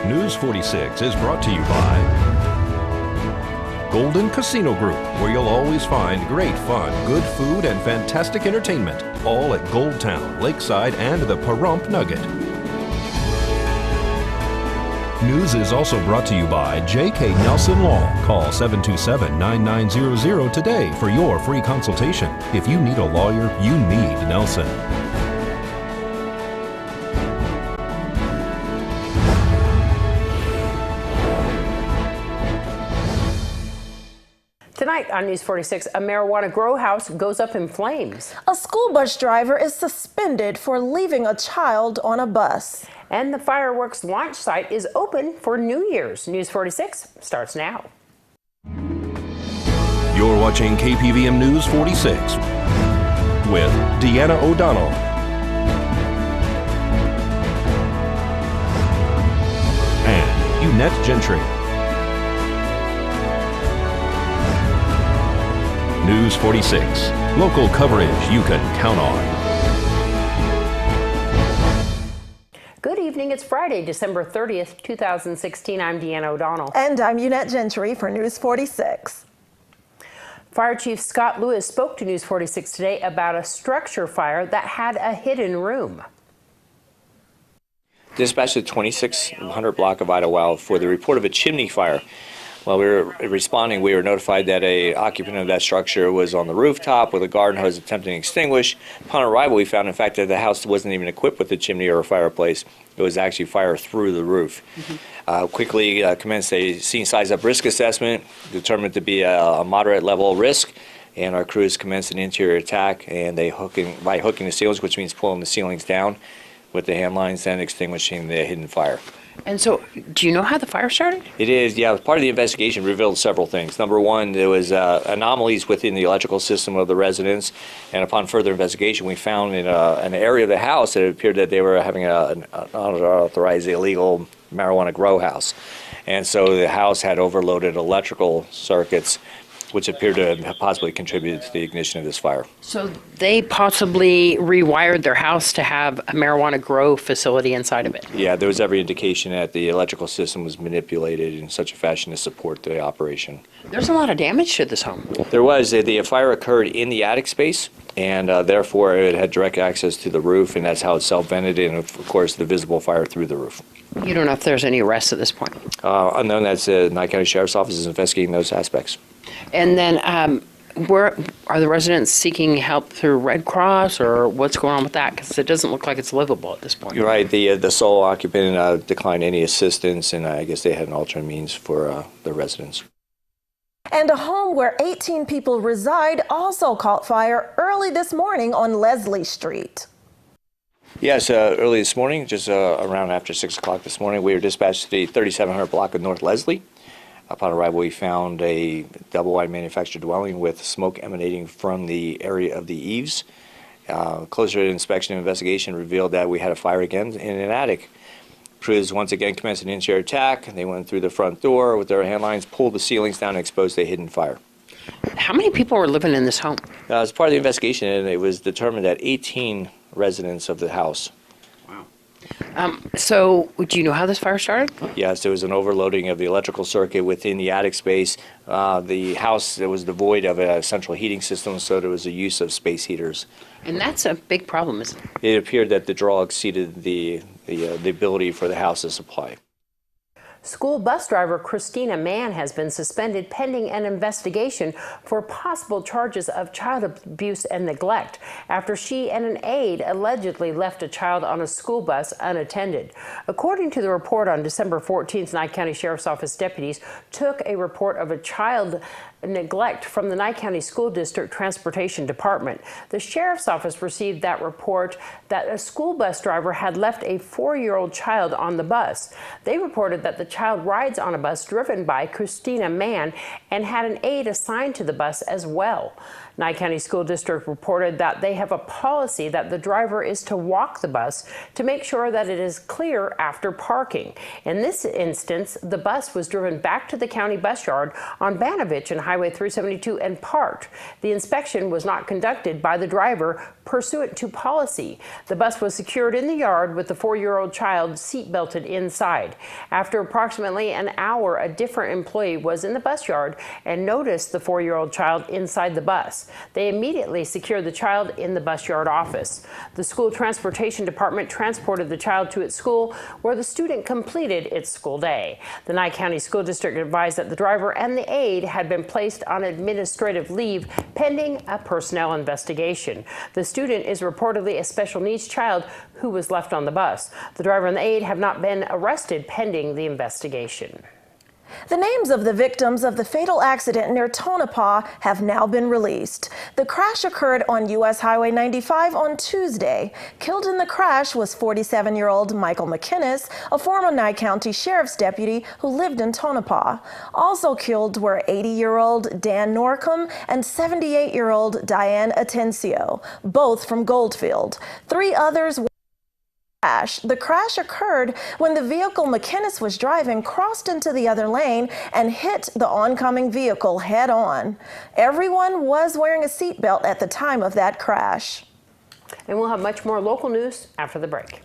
News 46 is brought to you by Golden Casino Group, where you'll always find great fun, good food, and fantastic entertainment, all at Gold Town, Lakeside, and the Pahrump Nugget. News is also brought to you by J.K. Nelson Law. Call 727-9900 today for your free consultation. If you need a lawyer, you need Nelson. Tonight on News 46, a marijuana grow house goes up in flames. A school bus driver is suspended for leaving a child on a bus. And the fireworks launch site is open for New Year's. News 46 starts now. You're watching KPVM News 46 with Deanna O'Donnell and Eunette Gentry. News 46, local coverage you can count on. Good evening. It's Friday, December 30th, 2016. I'm Deanna O'Donnell. And I'm Eunette Gentry for News 46. Fire Chief Scott Lewis spoke to News 46 today about a structure fire that had a hidden room. Dispatched the 2600 block of Idlewild for the report of a chimney fire. While we were responding, we were notified that an occupant of that structure was on the rooftop with a garden hose attempting to extinguish. Upon arrival, we found, in fact, that the house wasn't even equipped with a chimney or a fireplace. It was actually fire through the roof. Quickly commenced a scene size-up risk assessment, determined to be a moderate level risk, and our crews commenced an interior attack, and by hooking the ceilings, which means pulling the ceilings down with the hand lines, then extinguishing the hidden fire. And so, do you know how the fire started? It is, yeah. Part of the investigation revealed several things. Number one, there was anomalies within the electrical system of the residence, and upon further investigation, we found in an area of the house that it appeared that they were having an unauthorized illegal marijuana grow house. And so the house had overloaded electrical circuits, which appeared to have possibly contributed to the ignition of this fire. So they possibly rewired their house to have a marijuana grow facility inside of it? Yeah, there was every indication that the electrical system was manipulated in such a fashion to support the operation. There's a lot of damage to this home. There was. The fire occurred in the attic space, and therefore it had direct access to the roof, and that's how it self-vented, and of course the visible fire through the roof. You don't know if there's any arrests at this point? Unknown. That's the Nye County Sheriff's Office is investigating those aspects. And then where are the residents seeking help through Red Cross, or what's going on with that? Because it doesn't look like it's livable at this point. You're right. The sole occupant declined any assistance, and I guess they had an alternate means for the residents. And a home where 18 people reside also caught fire early this morning on Leslie Street. Yes, early this morning, just around after 6 o'clock this morning, we were dispatched to the 3700 block of North Leslie. Upon arrival, we found a double-wide manufactured dwelling with smoke emanating from the area of the eaves. Closer inspection and investigation revealed that we had a fire again in an attic. Crews once again commenced an interior attack. They went through the front door with their hand lines, pulled the ceilings down, and exposed a hidden fire. How many people were living in this home? As part of the investigation, it was determined that 18 residents of the house. So, do you know how this fire started? Yes, there was an overloading of the electrical circuit within the attic space. The house was devoid of a central heating system, so there was a use of space heaters. And that's a big problem, isn't it? It appeared that the draw exceeded the ability for the house to supply. School bus driver Christina Mann has been suspended pending an investigation for possible charges of child abuse and neglect after she and an aide allegedly left a child on a school bus unattended. According to the report on December 14th, Nye County Sheriff's Office deputies took a report of a child neglect from the Nye County School District Transportation Department. The Sheriff's Office received that report that a school bus driver had left a 4-year-old child on the bus. They reported that the child rides on a bus driven by Christina Mann and had an aide assigned to the bus as well. Nye County School District reported that they have a policy that the driver is to walk the bus to make sure that it is clear after parking. In this instance, the bus was driven back to the county bus yard on Banovich and Highway 372 and parked. The inspection was not conducted by the driver pursuant to policy. The bus was secured in the yard with the 4-year-old child seatbelted inside. After approximately an hour, a different employee was in the bus yard and noticed the 4-year-old child inside the bus. They immediately secured the child in the bus yard office. The school transportation department transported the child to its school, where the student completed its school day. The Nye County School District advised that the driver and the aide had been placed on administrative leave pending a personnel investigation. The student is reportedly a special needs child who was left on the bus. The driver and the aide have not been arrested pending the investigation. The names of the victims of the fatal accident near Tonopah have now been released. The crash occurred on U.S. Highway 95 on Tuesday. Killed in the crash was 47-year-old Michael McInnes, a former Nye County Sheriff's deputy who lived in Tonopah. Also killed were 80-year-old Dan Norcom and 78-year-old Diane Atencio, both from Goldfield. 3 others were The crash occurred when the vehicle McInnes was driving crossed into the other lane and hit the oncoming vehicle head on. Everyone was wearing a seatbelt at the time of that crash. And we'll have much more local news after the break.